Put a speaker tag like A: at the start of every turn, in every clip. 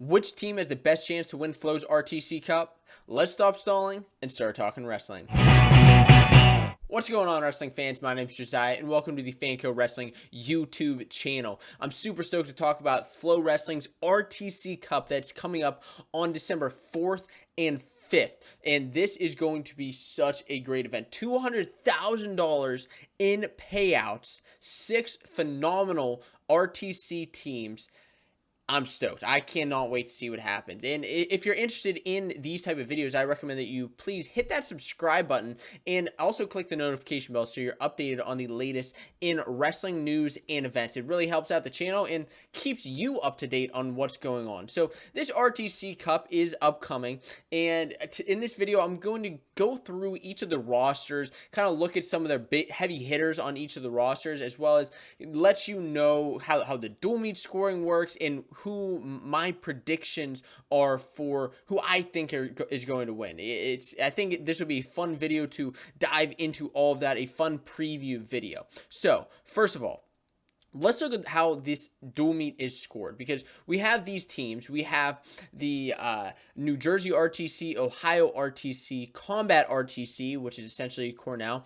A: Which team has the best chance to win Flo's RTC Cup? Let's stop stalling and start talking wrestling. What's going on, wrestling fans? My name is Josiah, and welcome to the Fanco Wrestling YouTube channel. I'm super stoked to talk about FloWrestling's RTC Cup that's coming up on December 4th and 5th. And this is going to be such a great event. $200,000 in payouts, 6 phenomenal RTC teams. I'm stoked. I cannot wait to see what happens. And if you're interested in these type of videos, I recommend that you please hit that subscribe button and also click the notification bell so you're updated on the latest in wrestling news and events. It really helps out the channel and keeps you up to date on what's going on. So this RTC Cup is upcoming, and in this video, I'm going to go through each of the rosters, kind of look at some of their big heavy hitters on each of the rosters, as well as let you know how the dual meet scoring works and who my predictions are for who I think is going to win. I think this would be a fun video to dive into all of that, a fun preview video. So, first of all, let's look at how this dual meet is scored, because we have these teams. We have the New Jersey RTC, Ohio RTC, Combat RTC, which is essentially Cornell,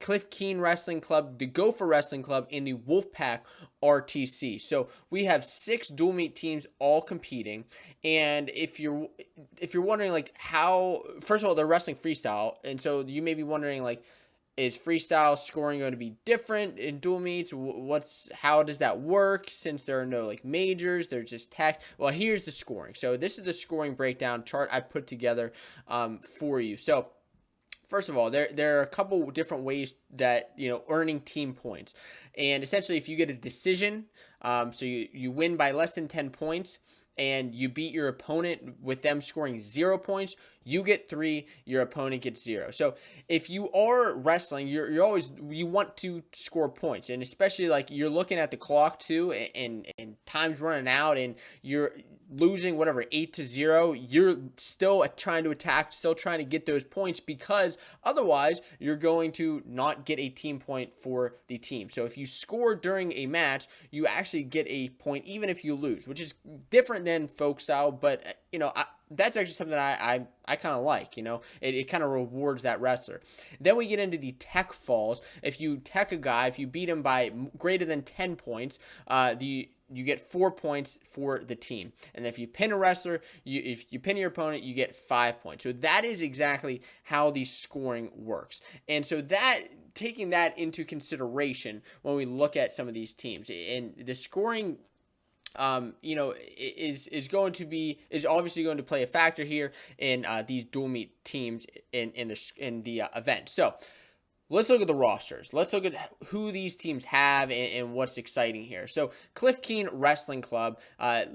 A: Cliff Keen Wrestling Club, the Gopher Wrestling Club, and the Wolfpack RTC. So we have 6 dual meet teams all competing. And if you're wondering, like, how, first of all, they're wrestling freestyle, and so you may be wondering, like, is freestyle scoring going to be different in dual meets? How does that work, since there are no like majors, there's just text? Well, here's the scoring. So this is the scoring breakdown chart I put together for you. So first of all, there are a couple different ways that, earning team points. And essentially, if you get a decision, so you win by less than 10 points, and you beat your opponent with them scoring 0 points, you get 3, your opponent gets 0. So if you are wrestling, you want to score points, and especially like you're looking at the clock too, and time's running out, and you're losing whatever 8-0, you're still trying to attack, still trying to get those points, because otherwise you're going to not get a team point for the team. So if you score during a match, you actually get a point even if you lose, which is different than folk style, but that's actually something that I kind of like. It kind of rewards that wrestler. Then we get into the tech falls. If you tech a guy, if you beat him by greater than 10 points, you get 4 points for the team. And if you pin a wrestler, if you pin your opponent, you get 5 points. So that is exactly how the scoring works. And so taking that into consideration when we look at some of these teams, and the scoring is obviously going to play a factor here in these dual meet teams in the event. So let's look at the rosters. Let's look at who these teams have and what's exciting here. So Cliff Keen Wrestling Club.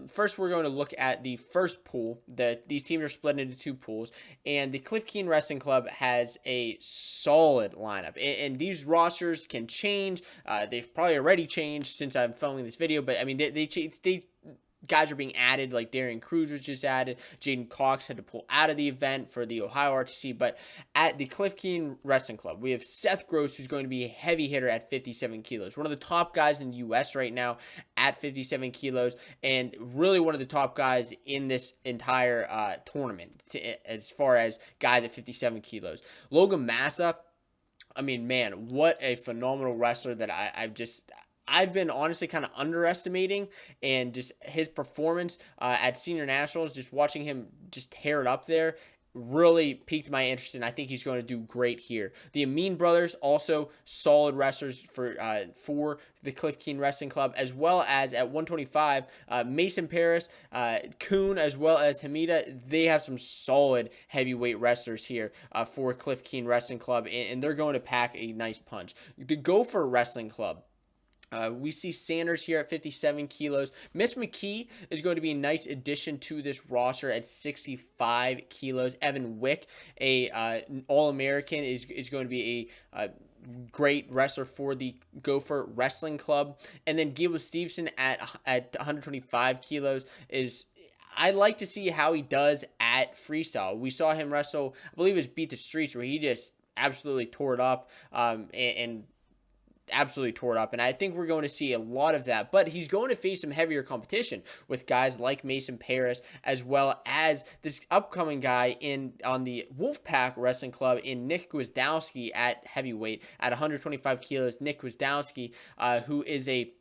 A: First, we're going to look at the first pool. These teams are split into 2 pools, and the Cliff Keen Wrestling Club has a solid lineup. And these rosters can change. They've probably already changed since I'm filming this video, but I mean they guys are being added, like Darian Cruz was just added. Jaden Cox had to pull out of the event for the Ohio RTC. But at the Cliff Keen Wrestling Club, we have Seth Gross, who's going to be a heavy hitter at 57 kilos. One of the top guys in the U.S. right now at 57 kilos, and really one of the top guys in this entire tournament as far as guys at 57 kilos. Logan Massa, I mean, man, what a phenomenal wrestler that I've been honestly kind of underestimating, and just his performance at Senior Nationals, just watching him just tear it up there, really piqued my interest, and I think he's going to do great here. The Amin brothers, also solid wrestlers for the Cliff Keen Wrestling Club, as well as at 125, Mason Paris, Kuhn, as well as Hamida. They have some solid heavyweight wrestlers here for Cliff Keen Wrestling Club, and they're going to pack a nice punch. The Gopher Wrestling Club. We see Sanders here at 57 kilos. Mitch McKee is going to be a nice addition to this roster at 65 kilos. Evan Wick, an All-American, is going to be a great wrestler for the Gopher Wrestling Club. And then Gable Stevenson at 125 kilos is... I like to see how he does at freestyle. We saw him wrestle, I believe it was Beat the Streets, where he just absolutely tore it up, and absolutely tore it up, and I think we're going to see a lot of that. But he's going to face some heavier competition with guys like Mason Paris, as well as this upcoming guy on the Wolfpack Wrestling Club in Nick Gwiazdowski at heavyweight at 125 kilos. Nick Gwiazdowski, who is a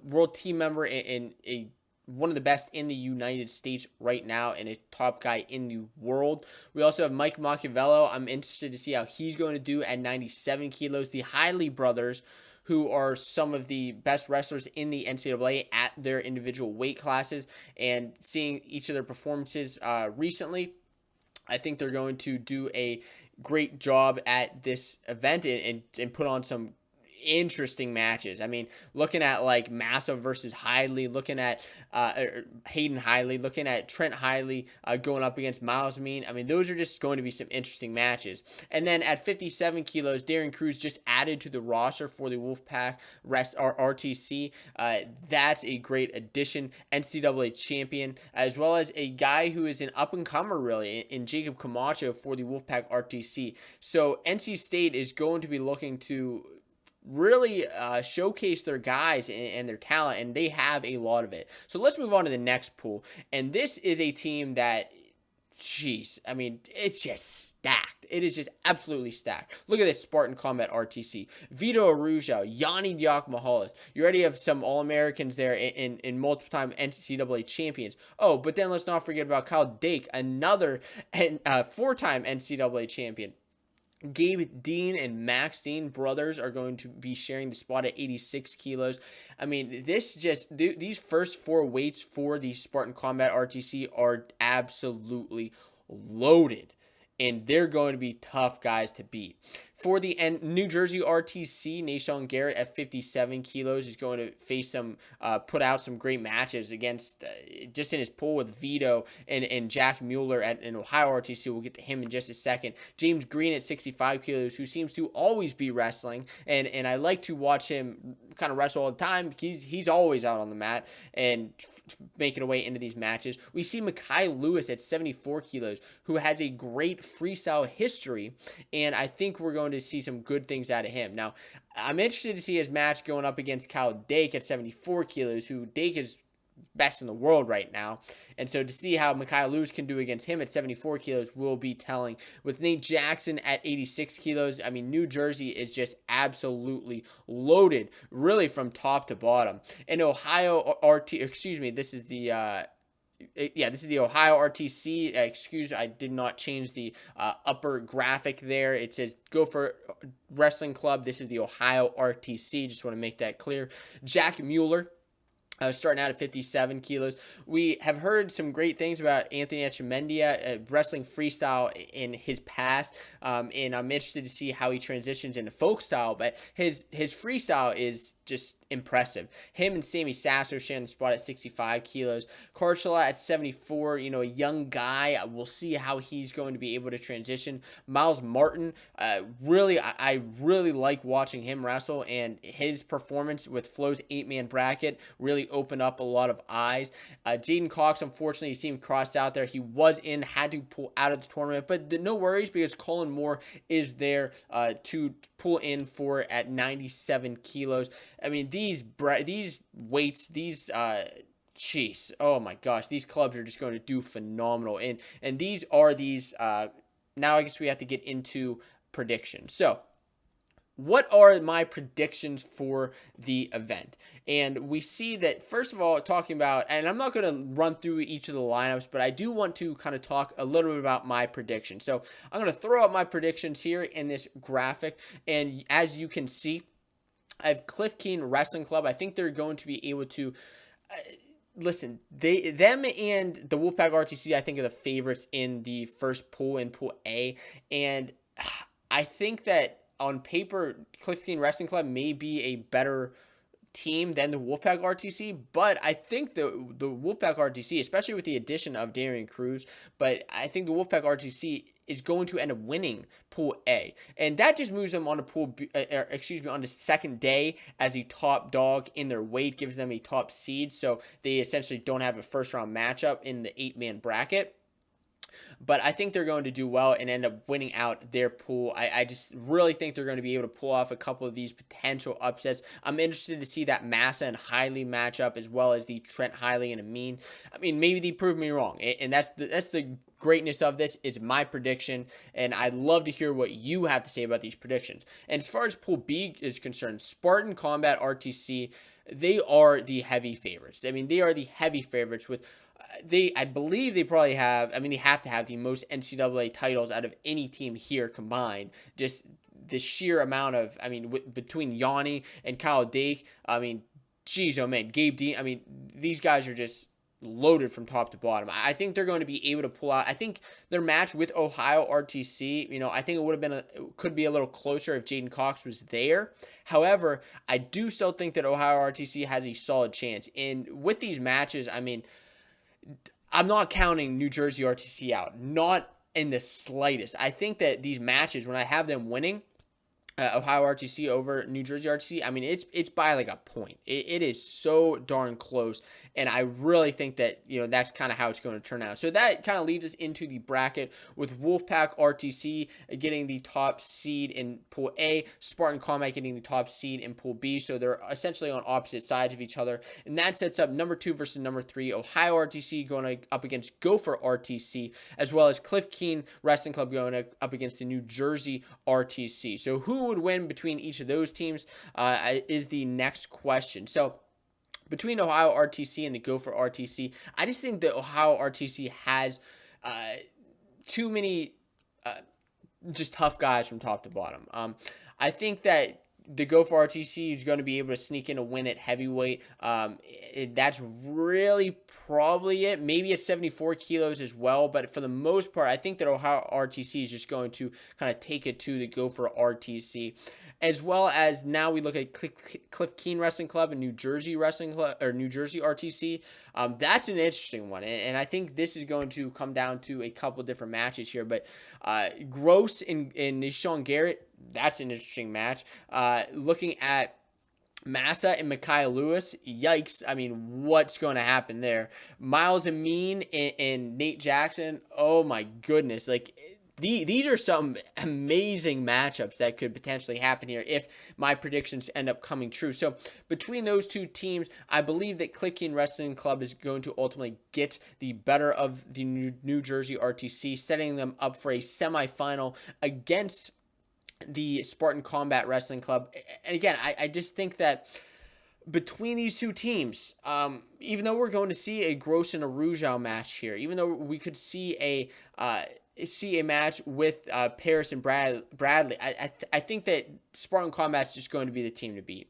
A: world team member and a one of the best in the United States right now and a top guy in the world. We also have Mike Machiavello. I'm interested to see how he's going to do at 97 kilos. The Hiley brothers, who are some of the best wrestlers in the NCAA at their individual weight classes, and seeing each of their performances recently, I think they're going to do a great job at this event and put on some interesting matches. I mean, looking at like Massa versus Hiley, looking at Hayden Hiley, looking at Trent Hiley going up against Miles Mean. I mean, those are just going to be some interesting matches. And then at 57 kilos, Darren Cruz just added to the roster for the Wolfpack RTC. That's a great addition. NCAA champion, as well as a guy who is an up-and-comer really in Jacob Camacho for the Wolfpack RTC. So NC State is going to be looking to really showcase their guys and their talent, and they have a lot of it. So let's move on to the next pool, and this is a team that, jeez, I mean, it's just stacked. It is just absolutely stacked. Look at this Spartan Combat RTC. Vito Araujo, Yanni Diakmahalis. You already have some All-Americans there in multiple-time NCAA champions. Oh, but then let's not forget about Kyle Dake, another four-time NCAA champion. Gabe Dean and Max Dean brothers are going to be sharing the spot at 86 kilos. I mean, these first four weights for the Spartan Combat RTC are absolutely loaded, and they're going to be tough guys to beat. For the New Jersey RTC, Nashon Garrett at 57 kilos is going to face put out some great matches against, just in his pool with Vito and Jack Mueller at an Ohio RTC. We'll get to him in just a second. James Green at 65 kilos, who seems to always be wrestling, and I like to watch him kind of wrestle all the time. He's always out on the mat and making a way into these matches. We see Mekhi Lewis at 74 kilos, who has a great freestyle history, and I think we're going to see some good things out of him. Now, I'm interested to see his match going up against Kyle Dake at 74 kilos, who Dake is best in the world right now. And so to see how Mekhi Lewis can do against him at 74 kilos will be telling. With Nate Jackson at 86 kilos, I mean, New Jersey is just absolutely loaded, really from top to bottom. And Ohio this is the Ohio RTC. I did not change the upper graphic there. It says Gopher Wrestling Club. This is the Ohio RTC. Just want to make that clear. Jack Mueller, starting out at 57 kilos. We have heard some great things about Anthony Echemendia wrestling freestyle in his past, and I'm interested to see how he transitions into folk style, but his freestyle is just impressive. Him and Sammy Sasso sharing the spot at 65 kilos. Karchala at 74, a young guy. We'll see how he's going to be able to transition. Miles Martin, I really like watching him wrestle, and his performance with Flo's 8-man bracket really opened up a lot of eyes. Jaden Cox, unfortunately, he seemed crossed out there. He had to pull out of the tournament, but no worries, because Colin Moore is there to pull in for at 97 kilos. I mean, these weights, jeez, oh my gosh, these clubs are just going to do phenomenal. And these are now I guess we have to get into predictions. So, what are my predictions for the event? And we see that, first of all, talking about, and I'm not going to run through each of the lineups, but I do want to kind of talk a little bit about my predictions. So I'm going to throw out my predictions here in this graphic. And as you can see, I have Cliff Keen Wrestling Club. I think they're going to be able to... listen, them and the Wolfpack RTC, I think, are the favorites in the first pool, in Pool A. And I think that on paper, Cliff Keen Wrestling Club may be a better team than the Wolfpack RTC, but I think the Wolfpack RTC, especially with the addition of Darian Cruz, but I think the Wolfpack RTC is going to end up winning Pool A, and that just moves them on to on the second day as a top dog in their weight, gives them a top seed, so they essentially don't have a first round matchup in the 8-man bracket. but I think they're going to do well and end up winning out their pool. I just really think they're going to be able to pull off a couple of these potential upsets. I'm interested to see that Massa and Hiley match up, as well as the Trent Hiley and Amin. I mean, maybe they prove me wrong, and that's the greatness of this. Is my prediction, and I'd love to hear what you have to say about these predictions. And as far as Pool B is concerned, Spartan Combat RTC, they are the heavy favorites. I mean, they are the heavy favorites with I believe they probably have, I mean, they have to have the most NCAA titles out of any team here combined. Just the sheer amount of, I mean, between Yanni and Kyle Dake, I mean, geez, oh man, Gabe Dean, I mean, these guys are just loaded from top to bottom. I think they're going to be able to pull out. I think their match with Ohio RTC, I think it would have been could be a little closer if Jaden Cox was there. However, I do still think that Ohio RTC has a solid chance. And with these matches, I mean, I'm not counting New Jersey RTC out, not in the slightest. I think that these matches, when I have them winning, Ohio RTC over New Jersey RTC, I mean, it's by like a point. It is so darn close, and I really think that, that's kind of how it's going to turn out. So that kind of leads us into the bracket with Wolfpack RTC getting the top seed in Pool A, Spartan Combat getting the top seed in Pool B. So they're essentially on opposite sides of each other, and that sets up number 2 versus number 3, Ohio RTC going up against Gopher RTC, as well as Cliff Keen Wrestling Club going up against the New Jersey RTC. So who would win between each of those teams is the next question. So between Ohio RTC and the Gopher RTC, I just think that Ohio RTC has too many just tough guys from top to bottom. I think that the Gopher RTC is going to be able to sneak in a win at heavyweight. That's really probably it. Maybe at 74 kilos as well. But for the most part, I think that Ohio RTC is just going to kind of take it to the Gopher RTC. As well as now we look at Cliff Keen Wrestling Club and New Jersey Wrestling Club, or New Jersey RTC. That's an interesting one. And I think this is going to come down to a couple different matches here. But Gross and Nishan Garrett, that's an interesting match. Looking at Massa and Micaiah Lewis, yikes. I mean, what's going to happen there? Miles Amin and Nate Jackson, oh my goodness. Like, these are some amazing matchups that could potentially happen here if my predictions end up coming true. So between those two teams, I believe that Cliff Keen Wrestling Club is going to ultimately get the better of the New Jersey RTC, setting them up for a semifinal against the Spartan Combat Wrestling Club. And again, I just think that between these two teams, even though we're going to see a Gross and a Rougeau match here, even though we could see a match with Paris and Bradley, I think that Spartan Combat's just going to be the team to beat.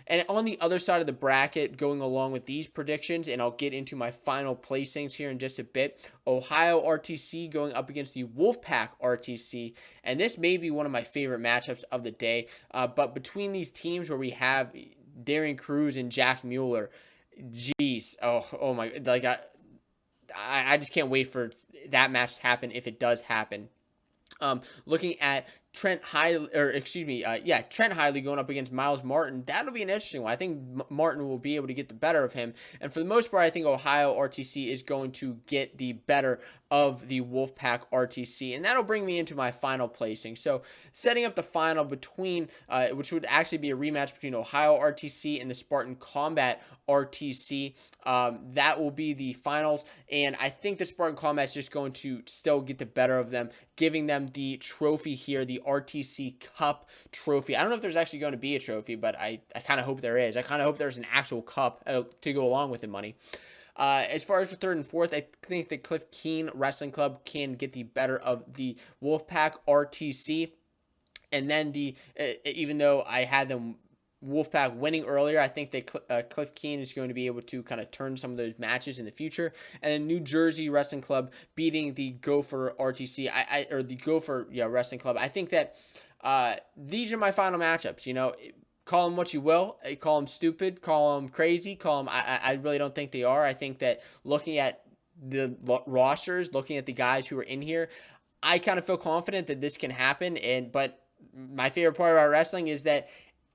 A: And on the other side of the bracket, going along with these predictions, and I'll get into my final placings here in just a bit, Ohio RTC going up against the Wolfpack RTC, and this may be one of my favorite matchups of the day, but between these teams where we have Darian Cruz and Jack Mueller, geez, oh my, like I just can't wait for that match to happen if it does happen. Looking at Trent Hiley going up against Miles Martin, that'll be an interesting one. I think Martin will be able to get the better of him. And for the most part, I think Ohio RTC is going to get the better of the Wolfpack RTC. And that'll bring me into my final placing. So setting up the final between, which would actually be a rematch between Ohio RTC and the Spartan Combat RTC. That will be the finals. And I think the Spartan Combat is just going to still get the better of them, giving them the trophy here, the RTC Cup trophy. I don't know if there's actually going to be a trophy, but I kind of hope there is. I kind of hope there's an actual cup to go along with the money. As far as for third and fourth, I think the Cliff Keen Wrestling Club can get the better of the Wolfpack RTC. And then even though I had them Wolfpack winning earlier, I think that Cliff Keen is going to be able to kind of turn some of those matches in the future. And then New Jersey Wrestling Club beating the Gopher RTC, or the Gopher Wrestling Club. I think that these are my final matchups. Call them what you will. Call them stupid. Call them crazy. Call them. I really don't think they are. I think that looking at the rosters, looking at the guys who are in here, I kind of feel confident that this can happen. But my favorite part about wrestling is that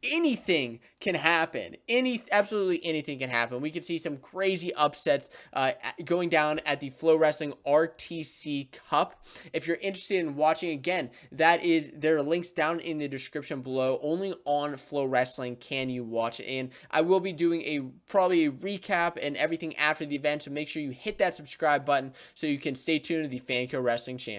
A: anything can happen. Absolutely anything can happen. We could see some crazy upsets going down at the FloWrestling RTC Cup. If you're interested in watching, again, there are links down in the description below. Only on FloWrestling can you watch it, and I will be doing probably a recap and everything after the event. So make sure you hit that subscribe button so you can stay tuned to the Fanco Wrestling channel.